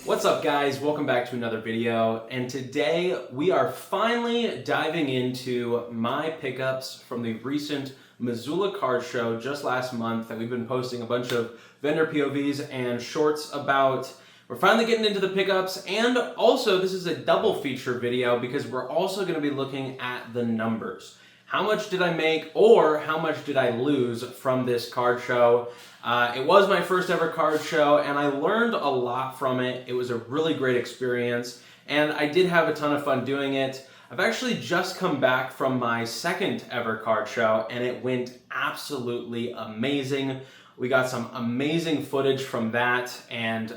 What's up, guys? Welcome back to another video, and today we are finally diving into my pickups from the recent Missoula card show just last month that we've been posting a bunch of vendor POVs and shorts about. We're finally getting into the pickups, and also this is a double feature video because we're also going to be looking at the numbers. How much did I make or how much did I lose from this card show? It was my first ever card show and I learned a lot from it. It was a really great experience and I did have a ton of fun doing it. I've actually just come back from my second ever card show and it went absolutely amazing. We got some amazing footage from that and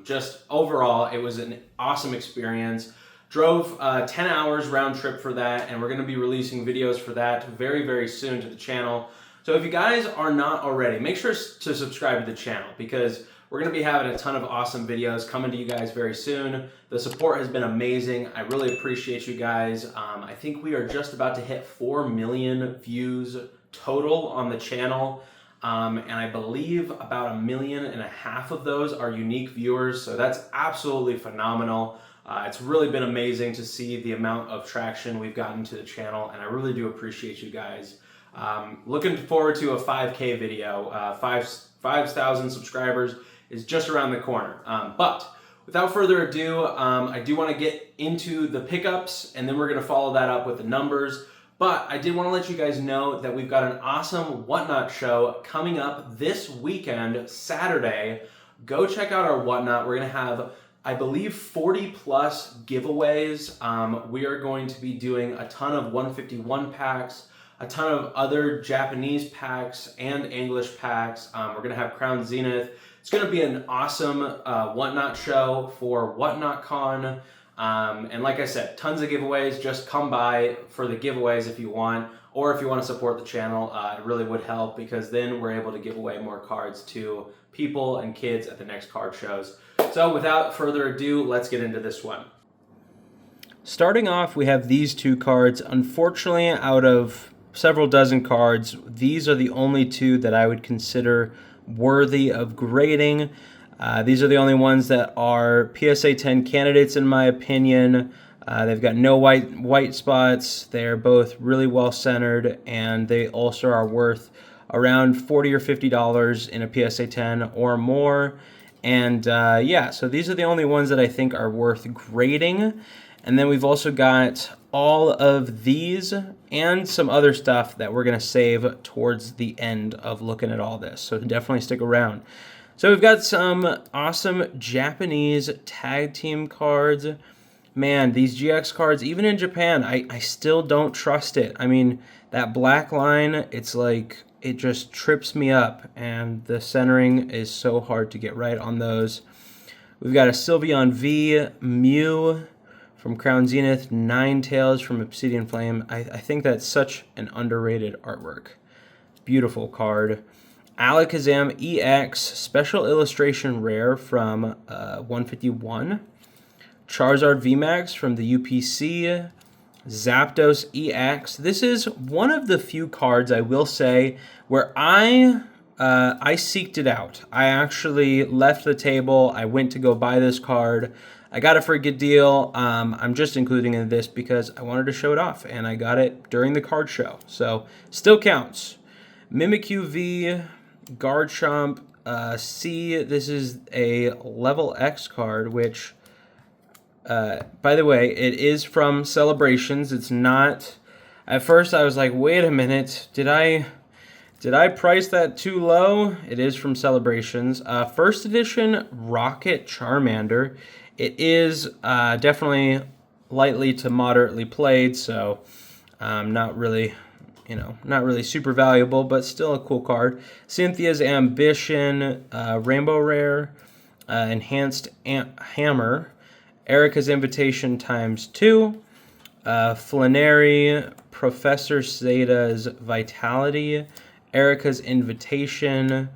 just overall it was an awesome experience. Drove 10 hours round trip for that, and we're going to be releasing videos for that very, very soon to the channel. So if you guys are not already, make sure to subscribe to the channel because we're going to be having a ton of awesome videos coming to you guys very soon. The support has been amazing. I really appreciate you guys. I think we are just about to hit 4 million views total on the channel. And I believe about 1.5 million of those are unique viewers. So that's absolutely phenomenal. It's really been amazing to see the amount of traction we've gotten to the channel, and I really do appreciate you guys. Looking forward to a 5K video. 5,000 subscribers is just around the corner. But without further ado, I do want to get into the pickups, and then we're going to follow that up with the numbers. But I did want to let you guys know that we've got an awesome Whatnot show coming up this weekend, Saturday. Go check out our Whatnot. We're going to have, I believe, 40 plus giveaways. We are going to be doing a ton of 151 packs, a ton of other Japanese packs and English packs. We're going to have Crown Zenith. It's going to be an awesome Whatnot show for WhatnotCon. And like I said, tons of giveaways. Just come by for the giveaways if you want, or if you want to support the channel, it really would help because then we're able to give away more cards to people and kids at the next card shows. So without further ado, let's get into this one. Starting off, we have these two cards. Unfortunately, out of several dozen cards, these are the only two that I would consider worthy of grading. These are the only ones that are PSA 10 candidates in my opinion. They've got no white spots. They're both really well centered, and they also are worth around $40 or $50 in a PSA 10 or more. And yeah, so these are the only ones that I think are worth grading. And then we've also got all of these and some other stuff that we're going to save towards the end of looking at all this. So definitely stick around. So we've got some awesome Japanese tag team cards. Man, these GX cards, even in Japan, I still don't trust it. I mean, that black line, it's like, it just trips me up, and the centering is so hard to get right on those. We've got a Sylveon V, Mew from Crown Zenith, Ninetales from Obsidian Flame. I think that's such an underrated artwork. Beautiful card. Alakazam EX, Special Illustration Rare from 151. Charizard VMAX from the UPC. Zapdos EX. This is one of the few cards, I will say, where I seeked it out. I actually left the table. I went to go buy this card. I got it for a good deal. I'm just including in this because I wanted to show it off, and I got it during the card show. So, still counts. Mimikyu V, Garchomp C. This is a level X card, which... by the way, it is from Celebrations. It's not... At first I was like, wait a minute, did I price that too low? It is from Celebrations. First edition Rocket Charmander. It is definitely lightly to moderately played, so not really super valuable, but still a cool card. Cynthia's Ambition, Rainbow Rare, Enhanced Hammer, Erica's Invitation ×2, Flannery, Professor Zeta's Vitality, Erica's Invitation.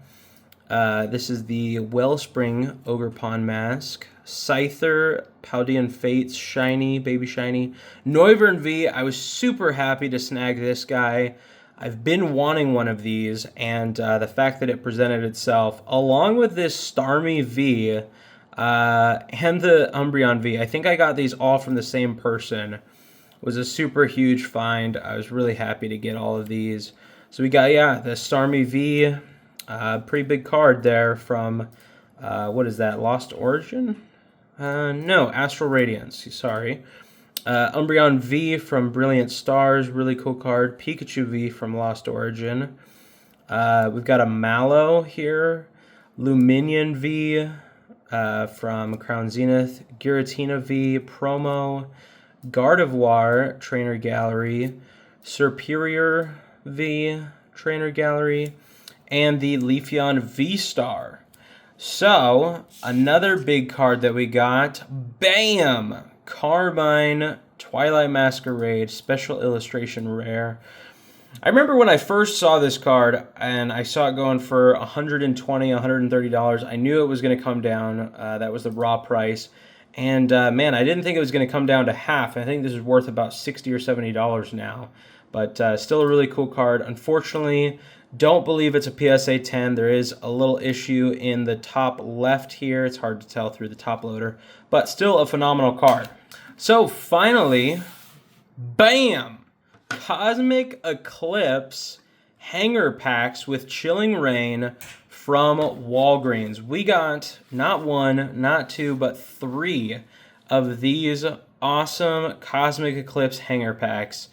This is the Wellspring Ogerpon Mask, Scyther, Paldean Fates, Shiny, Baby Shiny, Noivern V. I was super happy to snag this guy. I've been wanting one of these, and the fact that it presented itself, along with this Starmie V, and the Umbreon V. I think I got these all from the same person. It was a super huge find. I was really happy to get all of these. So we got, yeah, the Starmie V, pretty big card there from, what is that, Lost Origin? No, Astral Radiance, sorry. Umbreon V from Brilliant Stars, really cool card. Pikachu V from Lost Origin. We've got a Mallow here. Luminion V from Crown Zenith. Giratina V, promo. Gardevoir, Trainer Gallery. Serperior V, Trainer Gallery. And the Leafeon V-Star. So, another big card that we got. Bam! Carmine Twilight Masquerade Special Illustration Rare. I remember when I first saw this card and I saw it going for $120, $130. I knew it was going to come down. That was the raw price. And man, I didn't think it was going to come down to half. I think this is worth about $60 or $70 now. But still a really cool card. Unfortunately, don't believe it's a PSA 10. There is a little issue in the top left here. It's hard to tell through the top loader. But still a phenomenal card. So finally, bam! Cosmic Eclipse hanger packs with Chilling Reign from Walgreens. We got not one, not two, but 3 of these awesome Cosmic Eclipse hanger packs.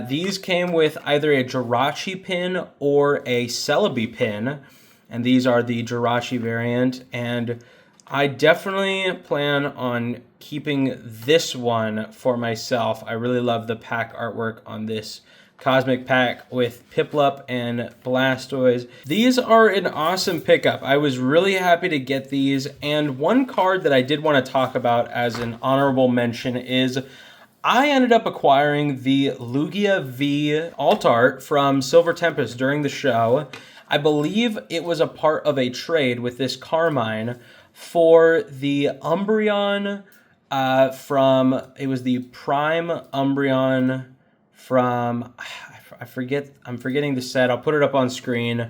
These came with either a Jirachi pin or a Celebi pin, and these are the Jirachi variant, and I definitely plan on keeping this one for myself. I really love the pack artwork on this Cosmic pack with Piplup and Blastoise. These are an awesome pickup. I was really happy to get these, and one card that I did want to talk about as an honorable mention is I ended up acquiring the Lugia V alt art from Silver Tempest during the show. I believe it was a part of a trade with this Carmine for the Umbreon it was the Prime Umbreon from, I'm forgetting the set. I'll put it up on screen.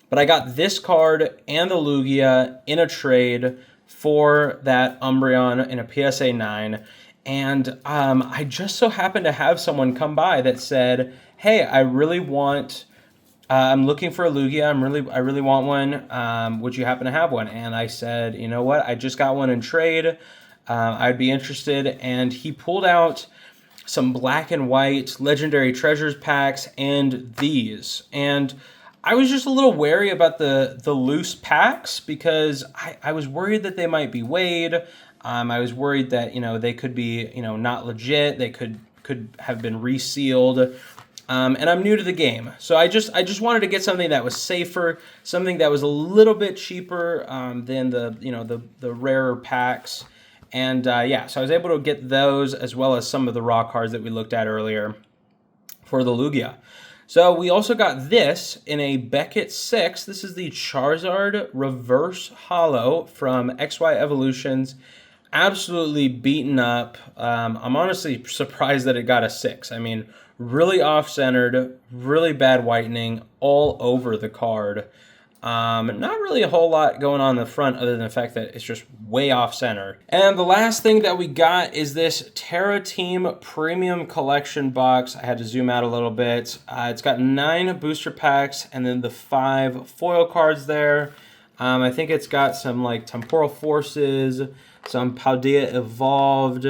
But I got this card and the Lugia in a trade for that Umbreon in a PSA 9. And I just so happened to have someone come by that said, hey, I really want... I'm looking for a Lugia. I really want one. Would you happen to have one? And I said, you know what? I just got one in trade. I'd be interested. And he pulled out some black and white Legendary Treasures packs and these. And I was just a little wary about the loose packs because I was worried that they might be weighed. I was worried that, they could be, not legit. They could have been resealed. And I'm new to the game, so I just wanted to get something that was safer, something that was a little bit cheaper than the rarer packs, and yeah, so I was able to get those as well as some of the raw cards that we looked at earlier for the Lugia. So we also got this in a Beckett 6. This is the Charizard Reverse Holo from XY Evolutions. Absolutely beaten up. I'm honestly surprised that it got a 6. I mean, really off-centered, really bad whitening all over the card. Not really a whole lot going on in the front other than the fact that it's just way off-center. And the last thing that we got is this Terra Team Premium Collection box. I had to zoom out a little bit. It's got 9 booster packs and then the 5 foil cards there. I think it's got some like Temporal Forces, some Paldea Evolved,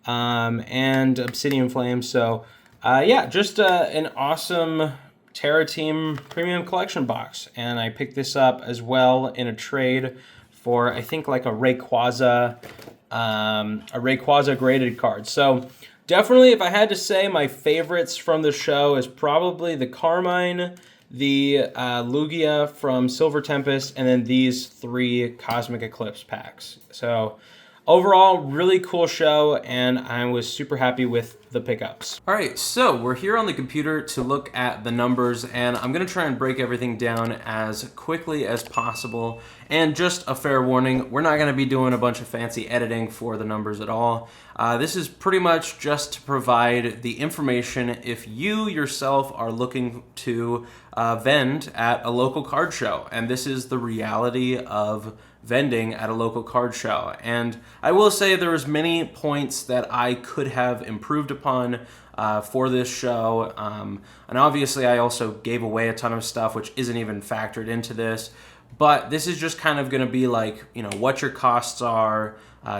and Obsidian Flame. So yeah, just an awesome Terra Team Premium Collection box. And I picked this up as well in a trade for, I think, like a Rayquaza graded card. So definitely, if I had to say, my favorites from the show is probably the Carmine, the Lugia from Silver Tempest, and then these 3 Cosmic Eclipse packs. So overall, really cool show, and I was super happy with the pickups. All right, so we're here on the computer to look at the numbers, and I'm gonna try and break everything down as quickly as possible. And just a fair warning, we're not gonna be doing a bunch of fancy editing for the numbers at all. This is pretty much just to provide the information if you yourself are looking to vend at a local card show. And this is the reality of vending at a local card show. And I will say there was many points that I could have improved upon for this show. And obviously I also gave away a ton of stuff which isn't even factored into this. But this is just kind of going to be like, you know, what your costs are,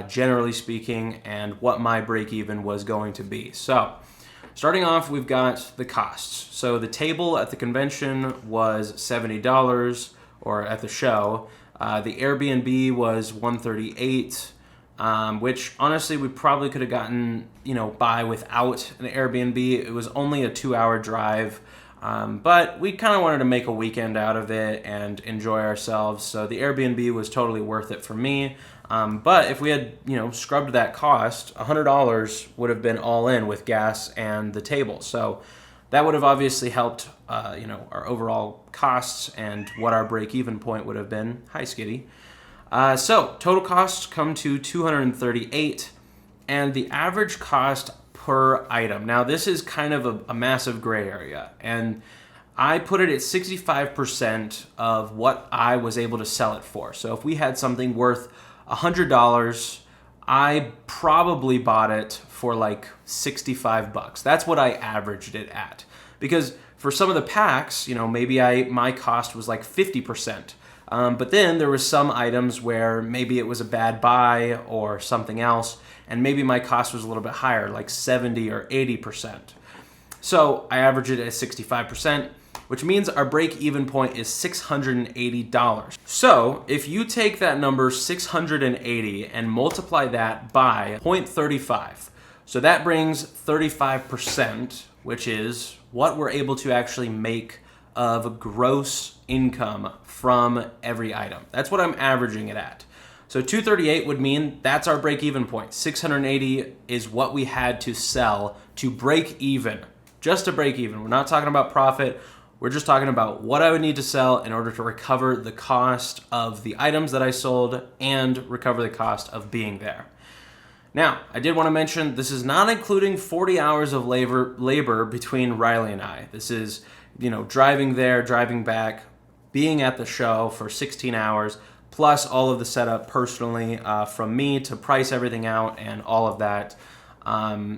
generally speaking, and what my break even was going to be. So starting off, we've got the costs. So the table at the convention was $70, or at the show. The Airbnb was $138, which honestly we probably could have gotten, you know, by without an Airbnb. It was only a 2-hour drive, but we kind of wanted to make a weekend out of it and enjoy ourselves. So the Airbnb was totally worth it for me. But if we had, you know, scrubbed that cost, $100 would have been all in with gas and the table. So that would have obviously helped, you know, our overall costs and what our break-even point would have been. Hi, Skitty. So total costs come to $238, and the average cost per item. Now, this is kind of a massive gray area, and I put it at 65% of what I was able to sell it for. So if we had something worth $100, I probably bought it for like $65. That's what I averaged it at. Because for some of the packs, you know, maybe my cost was like 50%. But then there was some items where maybe it was a bad buy or something else, and maybe my cost was a little bit higher, like 70 or 80%. So I averaged it at 65%, which means our break-even point is $680. So if you take that number 680 and multiply that by 0.35, so that brings 35%, which is what we're able to actually make of gross income from every item. That's what I'm averaging it at. So 238 would mean that's our break-even point. 680 is what we had to sell to break even, just to break even. We're not talking about profit. We're just talking about what I would need to sell in order to recover the cost of the items that I sold and recover the cost of being there. Now, I did want to mention this is not including 40 hours of labor between Riley and I. This is, you know, driving there, driving back, being at the show for 16 hours, plus all of the setup personally from me to price everything out and all of that.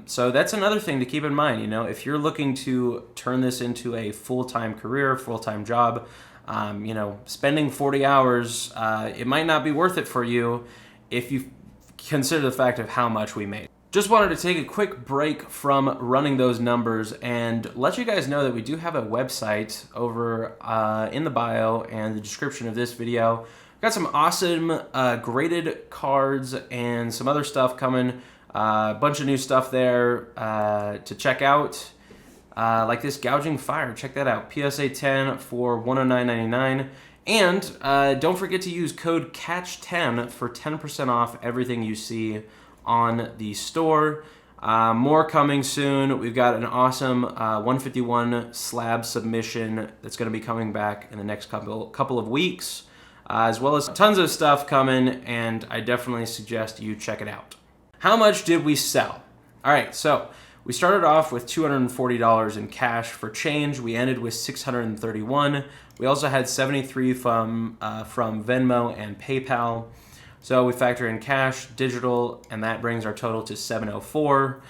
So that's another thing to keep in mind. You know, if you're looking to turn this into a full-time career, full-time job, you know, spending 40 hours, it might not be worth it for you if you consider the fact of how much we made. Just wanted to take a quick break from running those numbers and let you guys know that we do have a website over in the bio and the description of this video. We've got some awesome graded cards and some other stuff coming. A bunch of new stuff there to check out, like this Gouging Fire. Check that out. PSA 10 for $109.99. And don't forget to use code CATCH10 for 10% off everything you see on the store. More coming soon. We've got an awesome 151 slab submission that's going to be coming back in the next couple of weeks, as well as tons of stuff coming, and I definitely suggest you check it out. How much did we sell? All right, so we started off with $240 in cash for change. We ended with $631. We also had $73 from Venmo and PayPal. So we factor in cash, digital, and that brings our total to $704.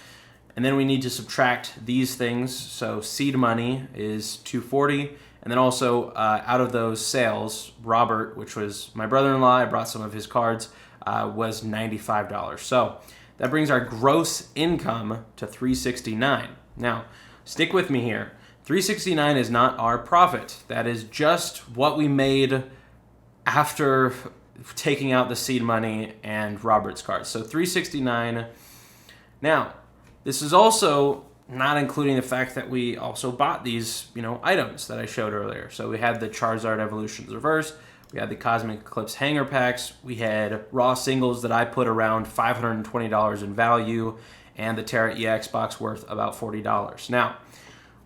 And then we need to subtract these things. So seed money is $240. And then also out of those sales, Robert, which was my brother-in-law, I brought some of his cards, was $95. So that brings our gross income to $369. Now, stick with me here. $369 is not our profit. That is just what we made after taking out the seed money and Robert's cards. So $369. Now, this is also not including the fact that we also bought these, you know, items that I showed earlier. So we had the Charizard Evolutions Reverse. We had the Cosmic Eclipse hanger packs. We had raw singles that I put around $520 in value. and the Terra EX box worth about $40. Now,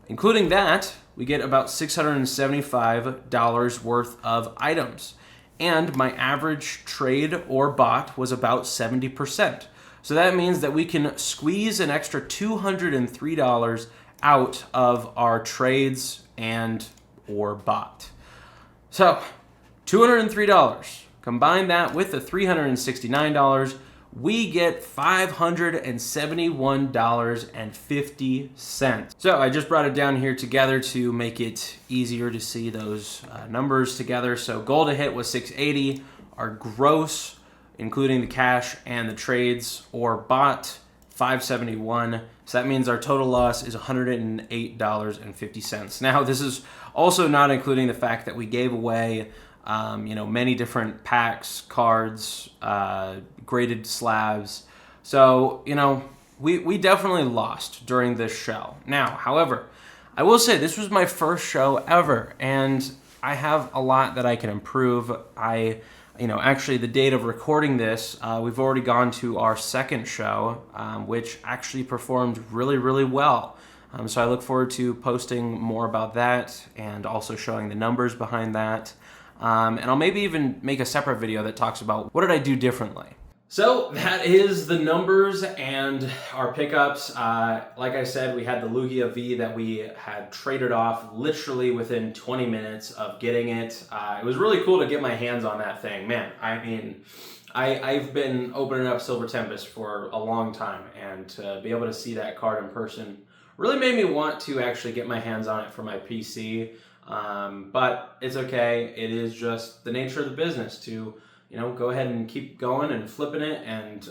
including that, we get about $675 worth of items. And my average trade or bot was about 70%. So that means that we can squeeze an extra $203 out of our trades and or bot. So $203. Combine that with the $369, we get $571.50. So I just brought it down here together to make it easier to see those numbers together. So goal to hit was 680. Our gross, including the cash and the trades or bot, 571. So that means our total loss is $108.50. Now, this is also not including the fact that we gave away many different packs, cards, graded slabs. So, we definitely lost during this show. Now, however, I will say this was my first show ever, and I have a lot that I can improve. Actually, the date of recording this, we've already gone to our second show, which actually performed really, really well. So I look forward to posting more about that and also showing the numbers behind that. And I'll maybe even make a separate video that talks about what did I do differently. So that is the numbers and our pickups. Like I said, we had the Lugia V that we had traded off literally within 20 minutes of getting it. It was really cool to get my hands on that thing. Man, I mean, I've been opening up Silver Tempest for a long time, and to be able to see that card in person really made me want to actually get my hands on it for my PC. But it's okay. It is just the nature of the business to go ahead and keep going and flipping it and,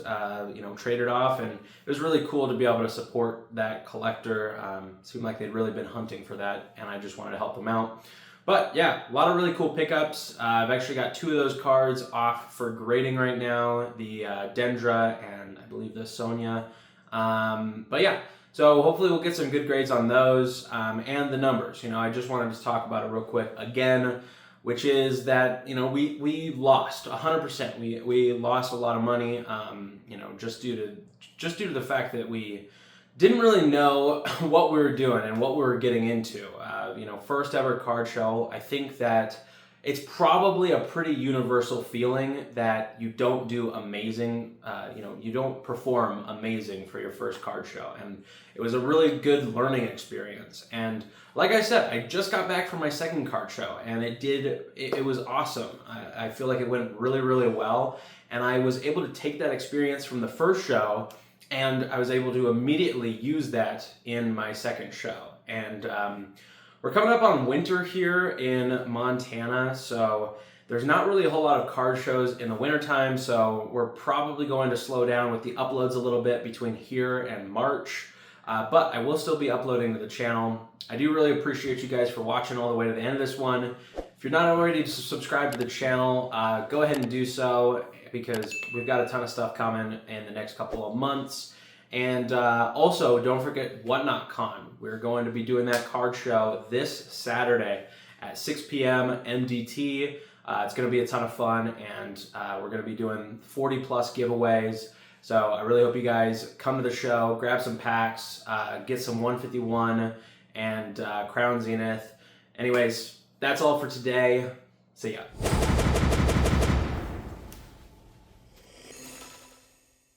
trade it off. And it was really cool to be able to support that collector. It seemed like they'd really been hunting for that, and I just wanted to help them out. But yeah, a lot of really cool pickups. I've actually got 2 of those cards off for grading right now, the Dendra and I believe the Sonya. But yeah, so hopefully we'll get some good grades on those and the numbers. I just wanted to talk about it real quick again, which is that, we lost 100%. We lost a lot of money, just due to the fact that we didn't really know what we were doing and what we were getting into. First ever card show. I think that it's probably a pretty universal feeling that you don't do amazing, you don't perform amazing for your first card show. And it was a really good learning experience. And like I said, I just got back from my second card show, and it was awesome. I feel like it went really, really well. And I was able to take that experience from the first show, and I was able to immediately use that in my second show. And we're coming up on winter here in Montana, so there's not really a whole lot of card shows in the wintertime, so we're probably going to slow down with the uploads a little bit between here and March. But I will still be uploading to the channel. I do really appreciate you guys for watching all the way to the end of this one. If you're not already subscribed to the channel, go ahead and do so, because we've got a ton of stuff coming in the next couple of months. And also, don't forget Whatnot Con. We're going to be doing that card show this Saturday at 6 p.m. MDT. It's going to be a ton of fun, and we're going to be doing 40 plus giveaways. So I really hope you guys come to the show, grab some packs, get some 151 and Crown Zenith. Anyways, that's all for today. See ya.